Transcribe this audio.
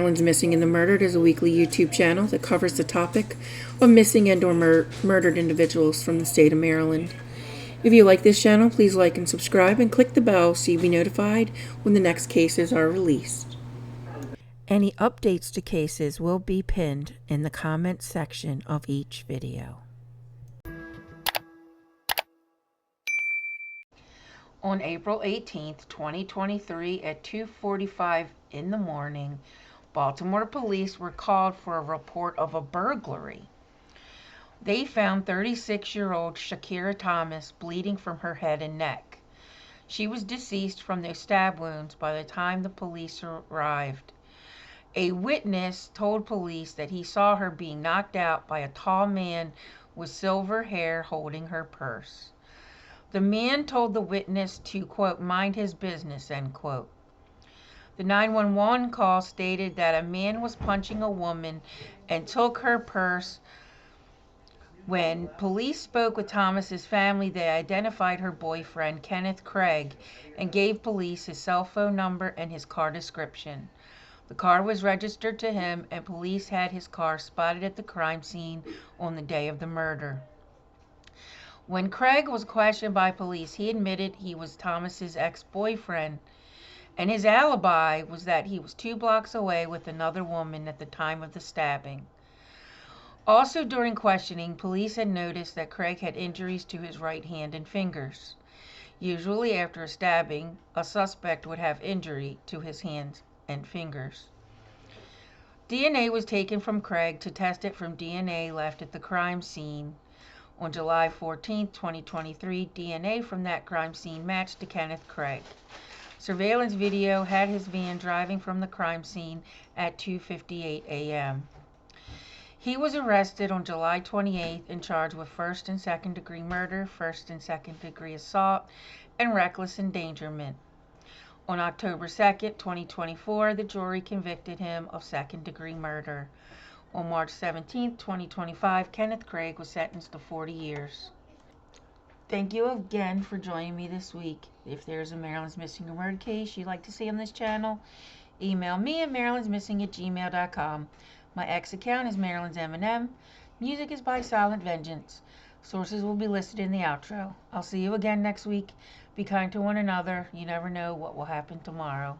Maryland's Missing and the Murdered is a weekly YouTube channel that covers the topic of missing and or murdered individuals from the state of Maryland. If you like this channel, please like and subscribe and click the bell so you'll be notified when the next cases are released. Any updates to cases will be pinned in the comments section of each video. On April 18th, 2023 at 2:45 in the morning, Baltimore police were called for a report of a burglary. They found 36-year-old Shakita Thomas bleeding from her head and neck. She was deceased from the stab wounds by the time the police arrived. A witness told police that he saw her being knocked out by a tall man with silver hair holding her purse. The man told the witness to, quote, mind his business, end quote. The 911 call stated that a man was punching a woman and took her purse. When police spoke with Thomas's family, they identified her boyfriend, Kenneth Craig, and gave police his cell phone number and his car description. The car was registered to him, and police had his car spotted at the crime scene on the day of the murder. When Craig was questioned by police, he admitted he was Thomas's ex-boyfriend, and his alibi was that he was 2 blocks away with another woman at the time of the stabbing. Also during questioning, police had noticed that Craig had injuries to his right hand and fingers. Usually after a stabbing, a suspect would have injury to his hands and fingers. DNA was taken from Craig to test it from DNA left at the crime scene. On July 14, 2023, DNA from that crime scene matched to Kenneth Craig. Surveillance video had his van driving from the crime scene at 2:58 a.m. He was arrested on July 28th and charged with first and second degree murder, first and second degree assault, and reckless endangerment. On October 2nd, 2024, the jury convicted him of second degree murder. On March 17, 2025, Kenneth Craig was sentenced to 40 years. Thank you again for joining me this week. If there's a Maryland's Missing or Murdered case you'd like to see on this channel, email me at marylandsmissing@gmail.com. My X account is Maryland's M&M. Music is by Silent Vengeance. Sources will be listed in the outro. I'll see you again next week. Be kind to one another. You never know what will happen tomorrow.